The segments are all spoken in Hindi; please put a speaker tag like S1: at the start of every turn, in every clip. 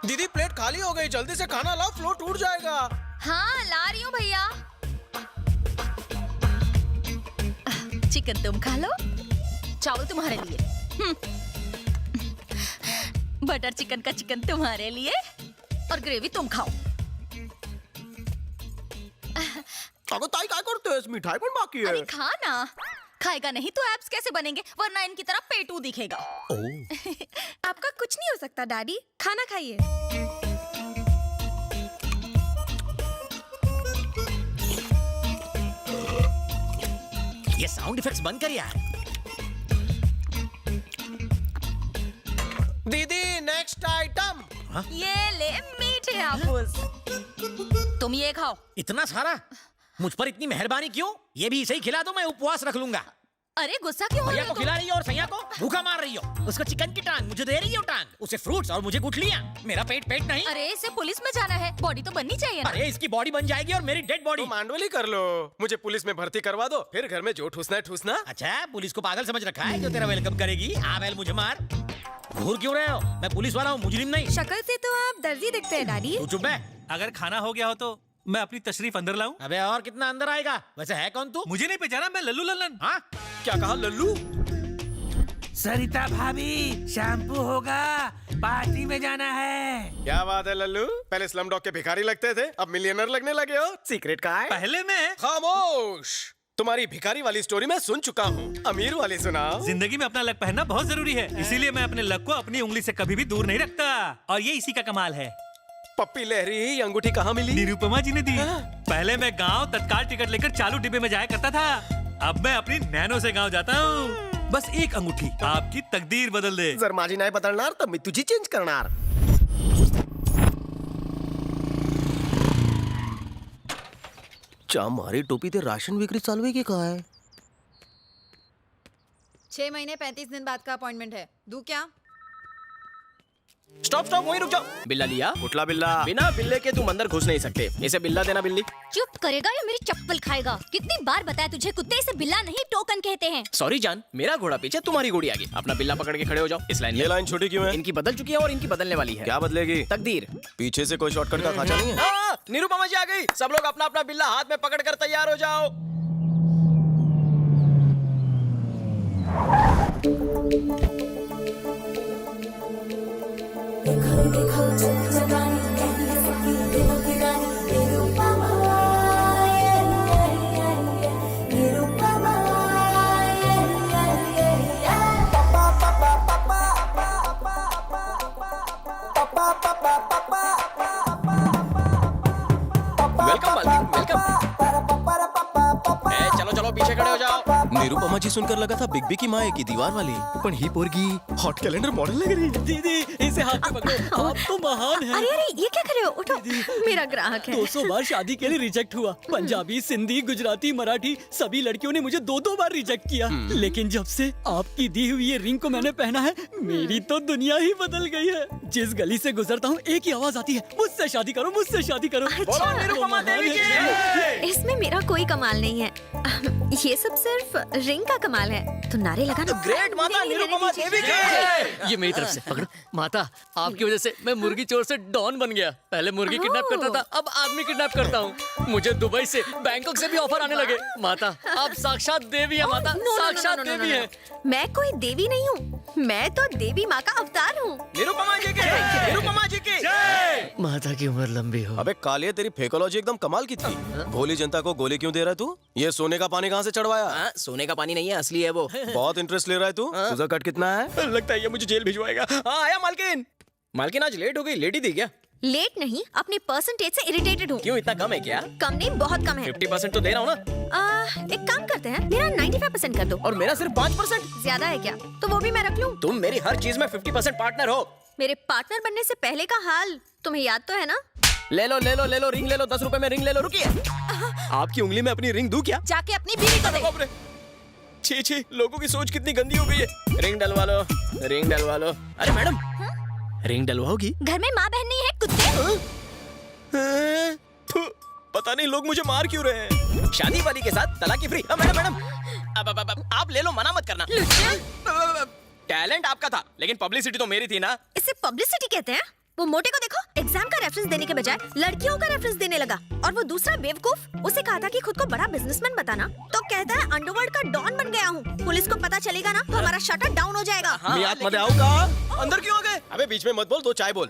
S1: दीदी प्लेट खाली हो गई, जल्दी से खाना लाओ, फ्लो टूट जाएगा।
S2: हाँ ला रही हूँ भैया। चिकन तुम खा लो, चावल तुम्हारे लिए, बटर चिकन का चिकन तुम्हारे लिए और ग्रेवी तुम खाओ।
S1: अगो ताई क्या करते हो, मिठाई पण बाकी है।
S2: अरे खा ना, खाएगा नहीं तो एब्स कैसे बनेंगे, वरना इनकी तरह पेटू दिखेगा।
S3: आपका कुछ नहीं हो सकता डैडी, खाना खाइए।
S4: ये साउंड इफेक्ट्स बंद कर यार।
S1: दीदी नेक्स्ट आइटम।
S2: ये ले मीठे हापुस, तुम ये खाओ।
S4: इतना सारा मुझ पर इतनी मेहरबानी क्यों? ये भी इसे ही खिला दो, मैं उपवास रख लूंगा।
S2: अरे गुस्सा क्यों हो रहे
S4: भैया
S2: हो
S4: को खिला रही हो और सैया को भूखा मार रही हो। उसको चिकन की टांग, मुझे दे रही हो टांग, उसे फ्रूट्स और मुझे गुठलियां। मेरा पेट नहीं।
S2: अरे इसे पुलिस में जाना है, बॉडी तो बननी चाहिए ना।
S4: अरे इसकी बॉडी बन जाएगी और मेरी डेड बॉडी।
S1: तो मांडवली कर लो, मुझे पुलिस में भर्ती करवा दो, फिर घर में जो ठूसना है ठूसना।
S4: अच्छा पुलिस को पागल समझ रखा है जो तेरा वेलकम करेगी। आ बैल मुझे मार। घूर क्यों रहे हो? मैं पुलिस वाला हूँ, मुजरिम नहीं।
S3: शक्ल से तो आप दर्जी दिखते हैं डैडी।
S4: तू चुप है।
S5: अगर खाना हो गया हो तो मैं अपनी तशरीफ अंदर लाऊं?
S4: अबे और कितना अंदर आएगा? वैसे है कौन तू?
S5: मुझे नहीं पहचाना, मैं लल्लू लल्लन।
S4: हाँ
S1: क्या कहा लल्लू?
S6: सरिता भाभी शैम्पू होगा, पार्टी में जाना है।
S1: क्या बात है लल्लू, पहले स्लम डॉग के भिखारी लगते थे, अब मिलियनर लगने लगे हो। सीक्रेट का है?
S5: पहले मैं
S1: खामोश, तुम्हारी भिखारी वाली स्टोरी मैं सुन चुका हूँ, अमीर वाली सुनाओ।
S5: जिंदगी में अपना लक पहनना बहुत जरूरी है, इसीलिए मैं अपने लक को अपनी उंगली से कभी भी दूर नहीं रखता। और ये इसी का कमाल है।
S1: पप्पी लहरी ये अंगूठी कहाँ मिली?
S5: निरुपमा जी ने दी। पहले मैं गांव तत्काल टिकट लेकर चालू डिब्बे में जाया करता था, अब मैं अपनी नैनो से गांव जाता हूँ। बस एक अंगूठी आपकी तकदीर बदल दे।
S1: जर माझी नाही बदलणार तर मी तुझी चेंज करणार। चा मारी टोपी ते राशन विक्री चालू आहे की काय?
S3: 6 महीने 35 दिन बाद का अपॉइंटमेंट है, दूं क्या?
S7: स्टॉप स्टॉप, वहीं रुक जाओ। बिल्ला लिया?
S1: कुठला बिल्ला?
S7: बिना बिल्ले के तुम अंदर घुस नहीं सकते। इसे बिल्ला देना। बिल्ली
S2: चुप करेगा या मेरी चप्पल खाएगा? कितनी बार बताया तुझे, कुत्ते से बिल्ला नहीं टोकन कहते हैं।
S7: सॉरी जान, मेरा घोड़ा पीछे तुम्हारी घोड़ी आगे। अपना बिल्ला पकड़ के खड़े हो जाओ। इस लाइन
S1: ये लाइन छोटी क्यों है?
S7: इनकी बदल चुकी है और इनकी बदलने वाली है।
S1: क्या बदलेगी?
S7: तकदीर।
S1: पीछे से कोई शॉर्टकट का खांचा नहीं है?
S7: निरुपमा जी आ गई। सब लोग अपना अपना बिल्ला हाथ में पकड़ कर तैयार हो जाओ। वेलकम मालकिन, वेलकम। चलो चलो पीछे खड़े हो जाओ।
S1: निरुपमा जी सुनकर लगा था बिग बी की माँ की दीवार वाली, पण ही पोरगी हॉट कैलेंडर मॉडल लग रही है।
S8: दीदी इसे हाथ में पकड़ो, आप तो महान हैं।
S3: अरे अरे ये क्या कर रहे हो? उठो, मेरा ग्राहक है।
S8: 200 बार शादी के लिए रिजेक्ट हुआ। पंजाबी, सिंधी, गुजराती, मराठी सभी लड़कियों ने मुझे 2-2 बार रिजेक्ट किया। लेकिन जब से आपकी दी हुई ये रिंग को मैंने पहना है, मेरी तो दुनिया ही बदल गई है। जिस गली से गुजरता हूँ एक ही आवाज आती है, मुझसे शादी करो, मुझसे शादी करो।
S3: अच्छा,
S7: निरुपमा देवी की।
S3: इसमें मेरा कोई कमाल नहीं है, ये सब सिर्फ रिंग का कमाल है। तो नारे लगाना।
S7: ग्रेट माता निरुपमा देवी की।
S9: ये मेरी तरफ से पकड़ो। माता आपकी वजह से मैं मुर्गी चोर से डॉन बन गया। पहले मुर्गी किडनैप करता था, अब आदमी किडनैप करता हूँ। मुझे दुबई से, बैंकॉक से भी ऑफर आने लगे। माता आप साक्षात देवी है। माता साक्षात देवी है।
S3: मैं कोई देवी नहीं हूँ, मैं तो देवी माँ का अवतार हूँ।
S7: निरुपमा जी की, निरुपमा जी की।
S9: माता की उम्र लंबी हो।
S1: अबे कालिया, तेरी फेकोलॉजी एकदम कमाल की थी। भोली जनता को गोली क्यों दे रहा है तू? ये सोने का पानी कहाँ से चढ़वाया?
S7: सोने का पानी नहीं है, असली है वो।
S1: बहुत इंटरेस्ट ले रहा है तू। तुझा कट कितना है?
S7: लगता है ये मुझे जेल भिजवाएगा। हाँ आया मालकिन। मालकिन आज लेट हो गई, लेट ही थी क्या?
S3: लेट नहीं, अपने परसेंटेज से इरिटेटेड हूँ।
S7: क्यों, इतना कम है क्या?
S3: कम नहीं, बहुत कम है।
S7: 50% तो दे रहा हूँ ना।
S3: एक काम करते हैं, मेरा 95% कर दो।
S7: और मेरा सिर्फ 5%।
S3: ज्यादा है क्या? तो वो भी मैं रख लूँ।
S7: तुम मेरी हर चीज में 50% पार्टनर हो।
S3: मेरे पार्टनर बनने से पहले का हाल तुम्हें याद तो है ना?
S7: ले लो ले लो ले लो, रिंग ले लो, 10 रुपए में रिंग ले लो। रुकिए, आपकी उंगली में अपनी रिंग दूं क्या?
S3: जाके अपनी बीवी को दे।
S7: बाप रे, छी छी, लोगों की सोच कितनी गंदी हो गई है। रिंग डलवा लो, रिंग डलवा लो। अरे मैडम, रिंग डलवाओगी?
S3: घर में माँ बहन नहीं है कुत्ते।
S7: पता नहीं लोग मुझे मार क्यों रहे हैं। शादी वाली के साथ तलाक की फ्री। मैडम मैडम, अब आप ले लो, मना मत करना। टैलेंट आपका था, लेकिन पब्लिसिटी तो मेरी थी ना।
S3: इसे पब्लिसिटी कहते हैं? वो मोटे को देखो, एग्जाम का रेफरेंस देने के बजाय लड़कियों का रेफरेंस देने लगा। और वो दूसरा बेवकूफ, उसे कहा था कि खुद को बड़ा बिजनेसमैन बताना, तो कहता है अंडरवर्ल्ड का डॉन बन गया हूँ। पुलिस को पता चलेगा ना तो हमारा शटर डाउन हो जाएगा।
S1: मैं आत्मदे आऊंगा। अंदर क्यों आ गए? अबे बीच में मत बोल, दो चाय बोल।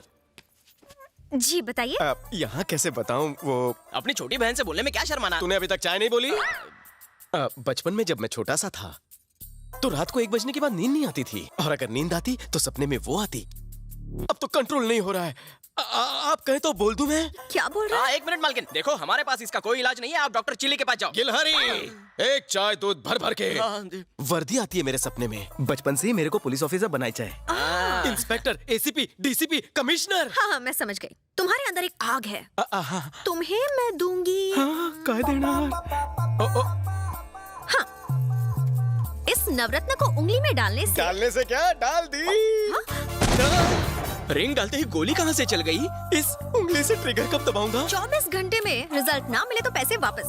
S3: जी बताइए।
S1: यहाँ कैसे बताऊं? वो
S7: अपनी छोटी बहन से बोलने में क्या शर्माना?
S1: तूने अभी तक चाय नहीं बोली? बचपन में जब मैं छोटा सा था तो रात को 1 बजने के बाद नींद नहीं आती थी, और अगर नींद आती तो सपने में वो आती। अब तो कंट्रोल नहीं हो रहा है। आप कहे तो बोल दूं मैं?
S3: क्या बोल रहा है?
S7: 1 मिनट मालकिन, देखो हमारे पास इसका कोई इलाज नहीं है, आप डॉक्टर चिली के पास जाओ।
S1: गिलहरी, एक चाय दूध भर भर के। वर्दी आती है मेरे सपने में। बचपन से ही मेरे को पुलिस ऑफिसर बनाई चाहे। Inspector, ACP, DCP, commissioner.
S3: हाँ, मैं समझ गई। तुम्हारे अंदर एक आग है, तुम्हें मैं दूंगी।
S1: कह देना।
S3: इस नवरत्न को उंगली में डालने से
S1: क्या? डाल दी।
S7: रिंग डालते ही गोली कहाँ से चल गई?
S1: इस उंगली से ट्रिगर कब दबाऊंगा?
S3: 24 घंटे में रिजल्ट ना मिले तो पैसे वापस।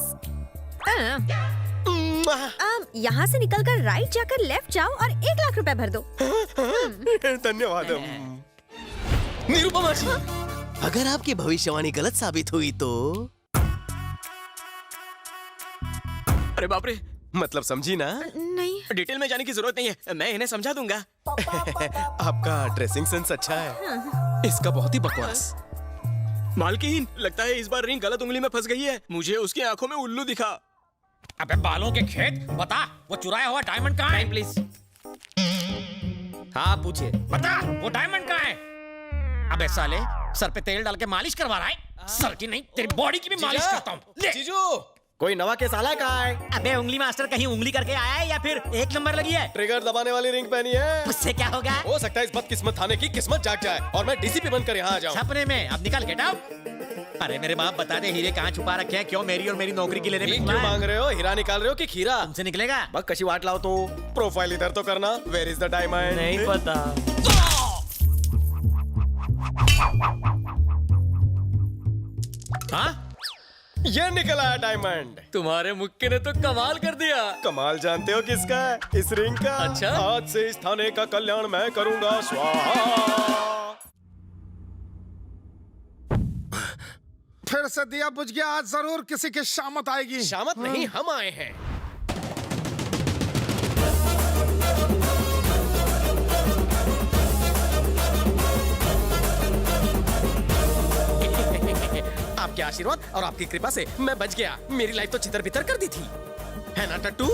S3: यहाँ से निकलकर राइट जाकर लेफ्ट जाओ और 1 लाख रुपए भर दो।
S1: धन्यवाद। निरुपमा जी, अगर आपकी भविष्यवाणी गलत साबित हुई तो?
S7: अरे बाप रे,
S1: मतलब समझी ना?
S3: नहीं।
S7: डिटेल में जाने की जरूरत नहीं है, मैं इन्हें समझा दूंगा।
S1: आपका ड्रेसिंग सेंस अच्छा है, इसका बहुत ही बकवास।
S7: मालकिन, लगता है इस बार रिंग गलत उंगली में फंस गई है। मुझे उसकी आंखों में उल्लू दिखा।
S4: अबे बालों के खेत, बता वो चुराया हुआ डायमंड कहाँ है?
S7: प्लीज। हाँ पूछिए।
S4: बता वो डायमंड कहाँ है? अबे साले, सर पे तेल डाल के मालिश करवा रहा है? सर की नहीं, तेरी बॉडी की भी मालिश करता हूँ। ले।
S1: जीजू, कोई नवा केस आला का है?
S4: अबे उंगली मास्टर कहीं उंगली करके आया है या फिर 1 नंबर लगी है?
S1: ट्रिगर दबाने वाली रिंग पहनी है।
S4: उससे क्या होगा?
S1: हो सकता है इस बदकिस्मत थाने की किस्मत जाग जाए और मैं डीसीपी बनकर यहाँ आ जाऊँ।
S4: सपने में। अब निकल, गेट आउट। अरे मेरे बाप, बता दे हीरे कहाँ छुपा रखे हैं? क्यों मेरी और मेरी नौकरी की लेने में
S1: क्यों मांग रहे हो? हीरा निकाल रहे हो कि खीरा?
S4: तुमसे निकलेगा?
S1: बस कशी वाट लाओ तो। प्रोफाइल इधर तो करना। Where is the diamond?
S7: नहीं पता।
S4: हाँ,
S1: ये निकला है डायमंड।
S9: तुम्हारे मुक्के ने तो कमाल कर दिया।
S1: कमाल जानते हो किसका है? इस रिंग का।
S9: अच्छा?
S1: आज से इस थाने का कल्याण मैं करूंगा। स्वाहा।
S10: फिर से दिया बुझ गया। आज जरूर किसी की शामत आएगी।
S1: शामत नहीं, हम आए हैं। आपके आशीर्वाद और आपकी कृपा से मैं बच गया। मेरी लाइफ तो छितर बितर कर दी थी, है ना टट्टू?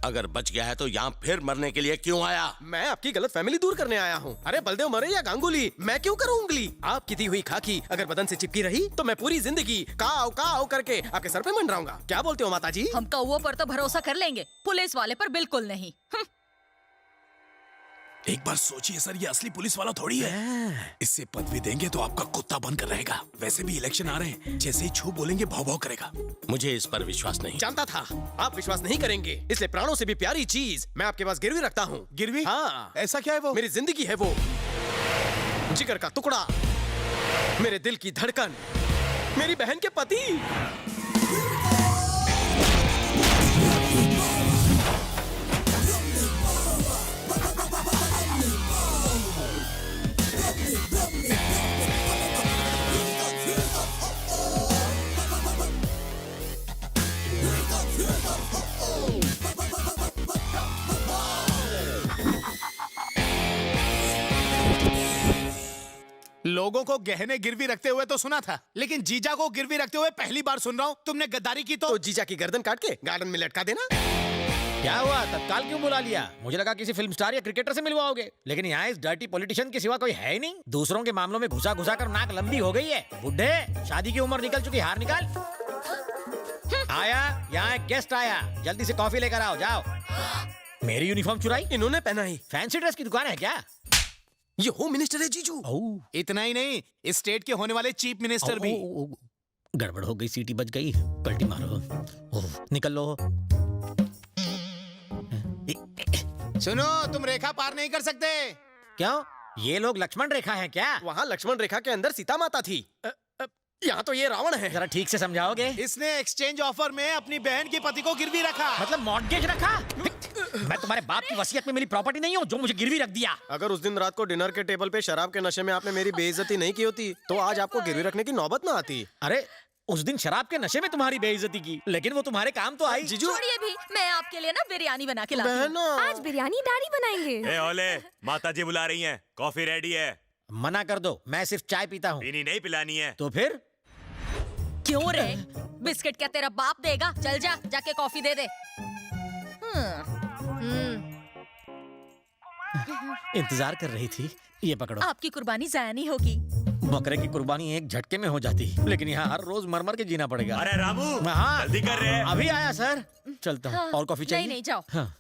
S11: अगर बच गया है तो यहाँ फिर मरने के लिए क्यों आया?
S1: मैं आपकी गलत फैमिली दूर करने आया हूँ। अरे बलदेव मरे या गांगुली, मैं क्यों करूँ उंगली? आपकी दी हुई खाकी अगर बदन से चिपकी रही तो मैं पूरी जिंदगी काव काव करके आपके सर पे मंडराऊंगा। क्या बोलते हो माता जी?
S12: हम कौओं पर तो भरोसा कर लेंगे, पुलिस वाले पर बिल्कुल नहीं।
S11: एक बार सोचिए सर, ये असली पुलिस वाला थोड़ी है। इससे पदवी देंगे तो आपका कुत्ता बनकर रहेगा। वैसे भी इलेक्शन आ रहे हैं, जैसे ही छू बोलेंगे भाव भाव करेगा। मुझे इस पर विश्वास नहीं।
S1: जानता था आप विश्वास नहीं करेंगे, इसलिए प्राणों से भी प्यारी चीज मैं आपके पास गिरवी रखता हूँ।
S10: गिरवी?
S1: हाँ।
S10: ऐसा क्या है वो?
S1: मेरी जिंदगी है वो, जिगर का टुकड़ा, मेरे दिल की धड़कन, मेरी बहन के पति।
S10: लोगों को गहने गिरवी रखते हुए तो सुना था, लेकिन जीजा को गिरवी रखते हुए पहली बार सुन रहा हूँ। तुमने गद्दारी की तो
S1: जीजा की गर्दन काट के गार्डन में लटका देना।
S4: क्या हुआ? तत्काल क्यों बुला लिया? मुझे लगा किसी फिल्म स्टार या क्रिकेटर से मिलवाओगे, लेकिन यहाँ इस डर्टी पॉलिटिशियन के सिवा कोई है ही नहीं। दूसरों के मामलों में घुसा घुसा कर नाक लंबी हो गई है। बुढ़े, शादी की उम्र निकल चुकी, हार निकाल। आया, यहाँ एक गेस्ट आया, जल्दी से कॉफी लेकर आओ, जाओ। मेरी यूनिफॉर्म चुराई?
S1: इन्होंने पहनाई।
S4: फैंसी ड्रेस की दुकान है क्या?
S1: ये होम मिनिस्टर है जीजू।
S10: इतना ही नहीं, इस स्टेट के होने वाले चीफ मिनिस्टर भी।
S4: गड़बड़ हो गई, सीटी बच गई, पलटी मारो। निकल लो।
S10: सुनो, तुम रेखा पार नहीं कर सकते।
S4: क्यों? ये लोग लक्ष्मण रेखा हैं क्या?
S1: वहाँ लक्ष्मण रेखा के अंदर सीता माता थी, यहाँ तो ये रावण है।
S4: जरा ठीक से समझाओगे?
S10: इसने एक्सचेंज ऑफर में अपनी बहन के पति को गिरवी रखा।
S4: मतलब मॉर्गेज रखा? मैं तुम्हारे बाप की वसीयत में मेरी प्रॉपर्टी नहीं हूँ जो मुझे गिरवी रख दिया।
S1: अगर उस दिन रात को डिनर के टेबल पे शराब के नशे में आपने मेरी बेइज्जती नहीं की होती तो आज आपको गिरवी रखने की नौबत ना आती।
S4: अरे उस दिन शराब के नशे में तुम्हारी बेइज्जती की, लेकिन वो तुम्हारे काम तो आई।
S1: जीजू
S12: छोड़िए भी, मैं आपके लिए ना बिरयानी बना के लाती हूँ।
S1: बहना
S3: आज बिरयानी डैडी बनाएंगे।
S13: ए ओले, माता जी बुला रही हैं, कॉफी रेडी है।
S4: मना कर दो, मैं सिर्फ चाय पीता हूँ।
S13: पीनी नहीं पिलानी है।
S4: तो फिर
S12: क्यों रे? बिस्किट क्या तेरा बाप देगा? चल जा, जाके कॉफी दे दे।
S4: इंतजार कर रही थी, ये पकड़ो।
S12: आपकी कुर्बानी जाया नहीं होगी।
S4: बकरे की कुर्बानी एक झटके में हो जाती, लेकिन यहाँ हर रोज मर के जीना पड़ेगा।
S13: अरे रामू,
S4: हाँ
S13: जल्दी कर रहे हैं।
S4: अभी आया सर, चलता हूँ। और कॉफी चाहिए?
S12: नहीं जाओ।
S4: हाँ।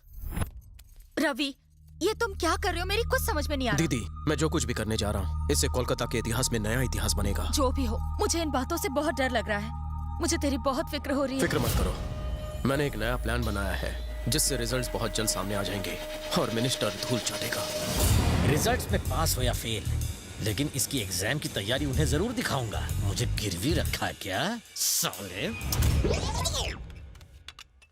S12: रवि, ये तुम क्या कर रहे हो? मेरी कुछ समझ में नहीं आ रहा।
S1: दीदी, मैं जो कुछ भी करने जा रहा हूँ इससे कोलकाता के इतिहास में नया इतिहास बनेगा।
S12: जो भी हो, मुझे इन बातों से बहुत डर लग रहा है। मुझे तेरी बहुत फिक्र हो रही है।
S1: फिक्र मत करो, मैंने एक नया प्लान बनाया है जिससे रिजल्ट्स बहुत जल्द सामने आ जाएंगे और मिनिस्टर धूल चाटेगा।
S4: रिजल्ट्स में पास हो या फेल, लेकिन इसकी एग्जाम की तैयारी उन्हें जरूर दिखाऊंगा। मुझे गिरवी रखा है क्या साले?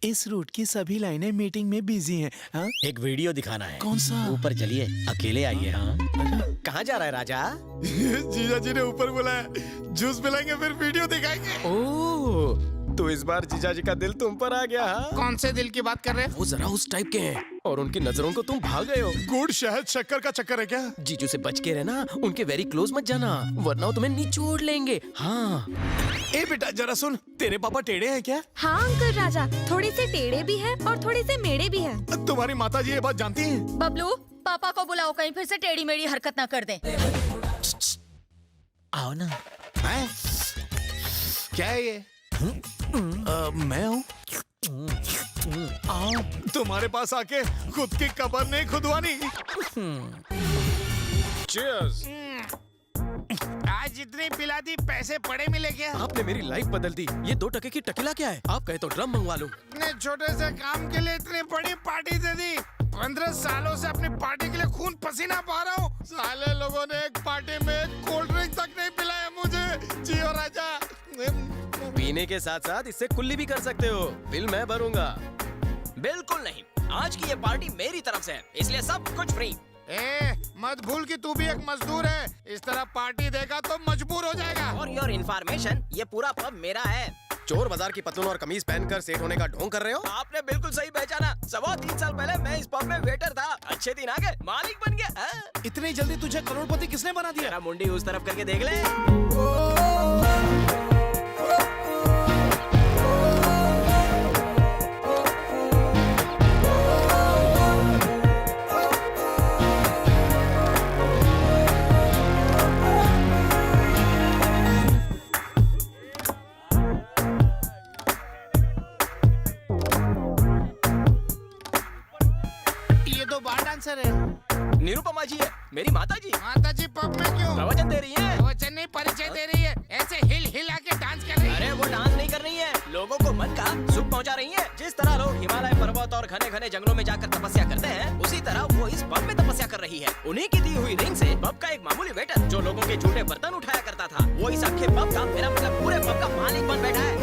S10: इस रूट की सभी लाइनें मीटिंग में बिजी हैं। हाँ?
S4: एक वीडियो दिखाना है।
S10: कौन सा?
S4: ऊपर चलिए, अकेले आइए। हाँ
S1: कहाँ जा रहा है राजा?
S10: जीजा जी ने ऊपर बुलाया, जूस पिलाएंगे फिर वीडियो दिखाएंगे।
S1: ओह, तो इस बार जीजा जी का दिल तुम पर आ गया। हाँ?
S10: कौन से दिल की बात कर रहे हैं?
S1: वो जरा उस टाइप के हैं और उनकी नजरों को तुम भाग गए हो।
S10: गुड़ शहद शक्कर का चक्कर है क्या?
S1: जीजू से बच के रहना, उनके वेरी क्लोज मत जाना वरना वो तुम्हें निचोड़ लेंगे। हाँ।
S10: ए बेटा जरा सुन, तेरे पापा टेढ़े हैं क्या?
S3: हाँ अंकल राजा, थोड़े से टेढ़े भी हैं और थोड़े से मेढ़े भी हैं।
S10: तुम्हारी माता जी ये बात जानती हैं?
S12: बबलू, पापा को बुलाओ, कहीं फिर से टेढ़ी मेढ़ी हरकत ना कर दें।
S4: आओ ना।
S10: हैं? क्या है ये? मैं हूँ। आओ, तुम्हारे पास आके खुद की कब्र नहीं खुदवानी।
S1: Cheers!
S10: आज जितनी पिला दी पैसे पड़े मिले क्या?
S1: आपने मेरी लाइफ बदल दी। ये 2 टके की टकीला क्या है? आप कहे तो ड्रम मंगवा लूं।
S10: इतने छोटे से काम के लिए इतनी बड़ी पार्टी दे दी। 15 सालों से अपनी पार्टी के लिए खून पसीना बहा रहा हूँ। साले लोगों ने एक पार्टी में कोल्ड ड्रिंक तक नहीं पिलाया मुझे। जियो राजा।
S1: पीने के साथ साथ इससे कुल्ली भी कर सकते हो, बिल मैं भरूंगा।
S7: बिल्कुल नहीं, आज की ये पार्टी मेरी तरफ से है, इसलिए सब कुछ फ्री।
S10: मत भूल कि तू भी एक मजदूर है। इस तरह पार्टी देगा तो मजबूर हो जाएगा।
S7: और योर इन्फॉर्मेशन, ये पूरा पब मेरा है।
S1: चोर बाजार की पतलून और कमीज पहनकर सेठ होने का ढोंग कर रहे हो?
S7: आपने बिल्कुल सही पहचाना। 3.25 साल पहले मैं इस पब में वेटर था, अच्छे दिन आ गए, मालिक बन गया। हाँ?
S10: इतनी जल्दी तुझे करोड़पति किसने बना दिया?
S7: तेरा मुंडी उस तरफ करके देख ले।
S10: ये तो बार डांसर है।
S7: निरुपमा जी है, मेरी माता जी।
S10: माता जी पब में क्यों?
S7: प्रवचन दे रही है।
S10: प्रवचन नहीं, परिचय दे रही है। ऐसे हिल हिला के डांस कर रही है।
S7: अरे वो डांस नहीं कर रही है, लोगों को मन का सुख पहुंचा रही है। जिस तरह लोग हिमालय पर्वत और घने घने जंगलों में जाकर तपस्या करते हैं, उसी तरह वो इस पब में तपस्या कर रही है। उन्हीं की दी हुई रिंग से पब का एक मामूली वेटर जो लोगों के झूठे बर्तन उठाया करता था, वो इस अखे पब का, मेरा मतलब पूरे पब का मालिक बन बैठा है।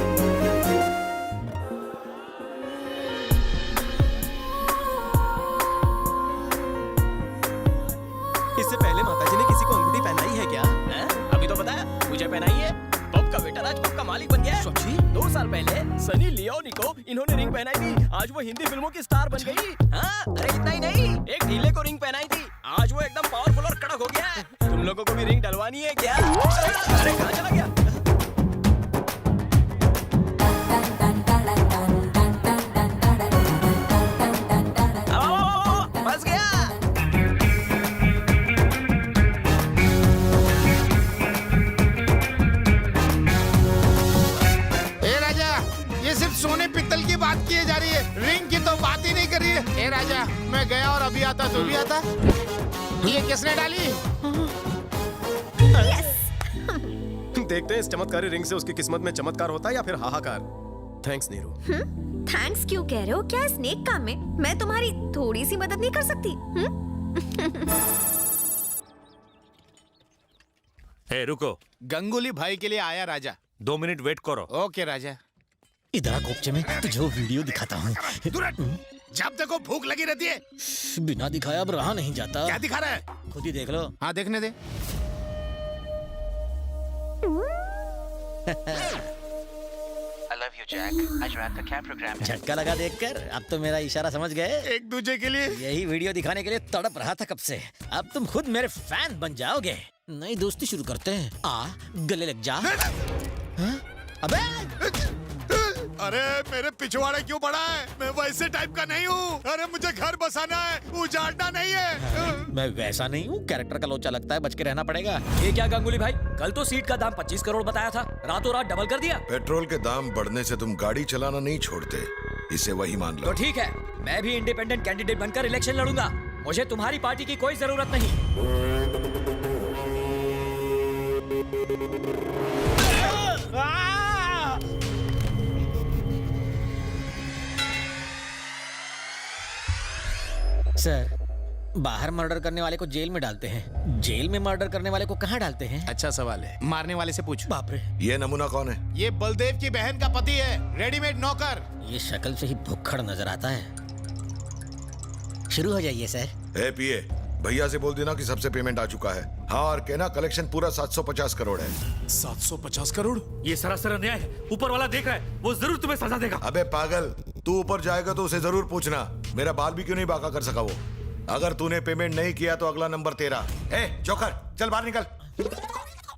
S1: इससे पहले माताजी ने किसी को अंगूठी पहनाई है क्या?
S7: अभी तो बताया, मुझे पहनाई है। पब का वेटर आज पब का मालिक बन गया है।
S1: सच्ची?
S7: 2 साल पहले सनी लियोनी को इन्होंने रिंग पहनाई थी, आज वो हिंदी फिल्मों की स्टार बन गई। हाँ, अरे इतना ही नहीं, एक ढीले को रिंग पहनाई थी, आज वो एकदम पावरफुल और कड़क हो गया है। तुम लोगों को भी रिंग डलवानी है क्या? अरे कहाँ चला गया? फंस गया।
S10: सिर्फ सोने पित्तल की बात की जा रही है, रिंग की तो बात ही नहीं कर रही है। ए राजा, मैं गया और अभी आता तू भी आता। ये किसने डाली?
S1: देखते हैं इस चमत्कारी रिंग से उसकी किस्मत में चमत्कार होता है या फिर हाहाकार। थैंक्स नीरू।
S3: थैंक्स क्यों कह रहे हो? क्या स्नेक काम में मैं तुम्हारी थोड़ी सी मदद नहीं कर सकती?
S13: ए रुको,
S10: गंगुली भाई के लिए आया राजा।
S13: 2 मिनट वेट करो।
S10: ओके राजा।
S4: इधर कोपचे में तुझे वो वीडियो दिखाता हूँ।
S10: जब देखो भूख लगी रहती है।
S4: बिना दिखाया अब रहा नहीं जाता।
S10: क्या दिखा रहा है?
S4: खुद ही देख लो।
S10: हाँ देखने दे।
S4: झटका लगा देखकर अब तो मेरा इशारा समझ गए।
S10: एक दूसरे के लिए
S4: यही वीडियो दिखाने के लिए तड़प रहा था कब से। अब तुम खुद मेरे फैन बन जाओगे। नई दोस्ती शुरू करते हैं। गले लग जा। हाँ? अबे
S10: अरे मेरे पिछवाड़े क्यों पड़ा है? मैं वैसे टाइप का नहीं हूँ। अरे मुझे घर बसाना है, उजाड़ना नहीं है।
S4: मैं वैसा नहीं हूँ। कैरेक्टर का लोचा लगता है, बच के रहना पड़ेगा।
S8: ये क्या गांगुली भाई, कल तो सीट का दाम 25 करोड़ बताया था, रातों रात डबल कर दिया।
S14: पेट्रोल के दाम बढ़ने से तुम गाड़ी चलाना नहीं छोड़ते, इसे वही मान लो।
S8: तो ठीक है, मैं भी इंडिपेंडेंट कैंडिडेट बनकर इलेक्शन लड़ूंगा। मुझे तुम्हारी पार्टी की कोई जरूरत नहीं।
S4: सर, बाहर मर्डर करने वाले को जेल में डालते हैं, जेल में मर्डर करने वाले को कहाँ डालते हैं?
S10: अच्छा सवाल है, मारने वाले से पूछ।
S4: बाप रे,
S14: ये नमूना कौन है?
S10: ये बलदेव की बहन का पति है, रेडीमेड नौकर।
S4: ये शक्ल से ही भुक्खड़ नजर आता है। शुरू हो जाइए सर।
S14: ए पीए, भैया से बोल देना कि सबसे पेमेंट आ चुका है। हाँ, और कहना कलेक्शन पूरा 750 करोड़ है।
S11: 750 करोड़?
S5: ये सरासर अन्याय है। ऊपर वाला देख रहा है, वो जरूर तुम्हें सजा देगा।
S14: अबे पागल, तू ऊपर जाएगा तो उसे जरूर पूछना मेरा बाल भी क्यों नहीं बाका कर सका वो। अगर तूने पेमेंट नहीं किया तो अगला नंबर तेरा। ए जोकर, चल बाहर निकल।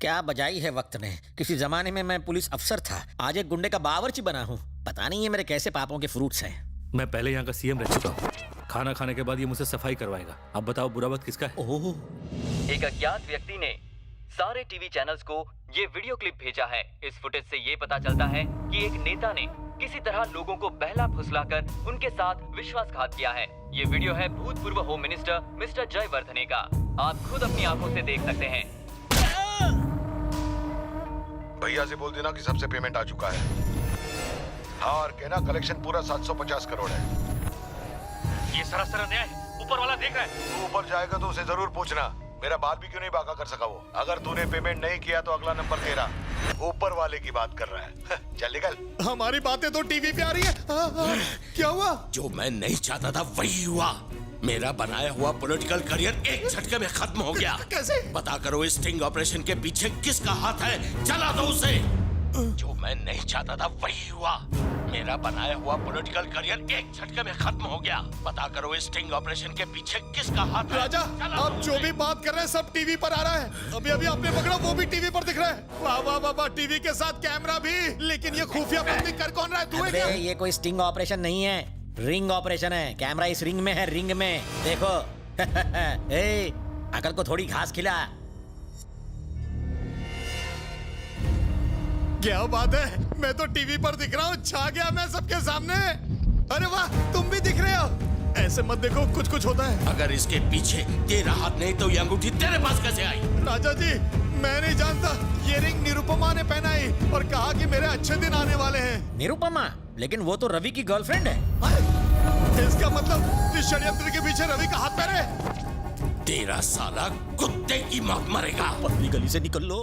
S4: क्या बजाई है वक्त ने। किसी जमाने में मैं पुलिस अफसर था, आज एक गुंडे का बावर्ची बना हूँ। पता नहीं ये मेरे कैसे पापों के फ्रूट्स हैं।
S5: मैं पहले यहाँ का सीएम रह चुका हूँ। खाना खाने के बाद ये मुझसे सफाई करवाएगा। अब बताओ बुरा वक्त किसका है?
S4: ओह,
S15: एक अज्ञात व्यक्ति ने सारे टीवी चैनल्स को ये वीडियो क्लिप भेजा है। इस फुटेज से ये पता चलता है कि एक नेता ने किसी तरह लोगों को बहला फुसलाकर उनके साथ विश्वासघात किया है। ये वीडियो है भूतपूर्व होम मिनिस्टर मिस्टर जयवर्धने का। आप खुद अपनी आंखों से देख सकते हैं।
S14: भैया से बोल देना कि सबसे पेमेंट आ चुका है। हाँ, और कहना कलेक्शन पूरा 750 करोड़ है।
S5: ये सरासर अन्याय है। ऊपर वाला देख रहा है।
S14: तू ऊपर जाएगा तो उसे जरूर पूछना मेरा बाल भी क्यों नहीं बाका कर सका वो। अगर तूने पेमेंट नहीं किया तो अगला नंबर तेरा। ऊपर वाले की बात कर रहा है। चल निकल।
S10: हमारी बातें तो टीवी पे आ रही है। क्या हुआ?
S11: जो मैं नहीं चाहता था वही हुआ। मेरा बनाया हुआ पॉलिटिकल करियर एक झटके में खत्म हो गया।
S10: कैसे?
S11: पता करो इस स्टिंग ऑपरेशन के पीछे किसका हाथ है, जला दो उसे। जो मैं नहीं चाहता था वही हुआ। मेरा बनाया हुआ पॉलिटिकल करियर एक झटके में खत्म हो गया। पता करो इस स्टिंग ऑपरेशन के पीछे किसका हाथ है।
S10: राजा, आप जो भी बात कर रहे हैं सब टीवी पर आ रहा है। अभी अभी आपने पकड़ा, वो भी टीवी पर दिख रहा है। वाह वाह वाह वाह, टीवी के साथ कैमरा भी। लेकिन ये खुफिया बंदी कर कौन रहा है? तू है क्या?
S4: अबे, ये कोई स्टिंग ऑपरेशन नहीं है, रिंग ऑपरेशन है। कैमरा इस रिंग में है, रिंग में देखो। ए, अकल को थोड़ी घास खिला।
S10: क्या बात है, मैं तो टीवी पर दिख रहा हूँ। छा गया मैं सबके सामने। अरे वाह, तुम भी दिख रहे हो। ऐसे मत देखो, कुछ कुछ होता है।
S11: अगर इसके पीछे तेरा हाथ नहीं तो ये अंगूठी तेरे पास कैसे आई?
S10: राजा जी, मैं नहीं जानता। ये रिंग निरुपमा ने पहनाई और कहा कि मेरे अच्छे दिन आने वाले हैं।
S4: निरुपमा? लेकिन वो तो रवि की गर्लफ्रेंड है।
S10: इसका मतलब इस षड्यंत्र के पीछे रवि का हाथ पैर है।
S11: तेरा साला कुत्ते की मौत मरेगा।
S4: पतली गली से निकल लो।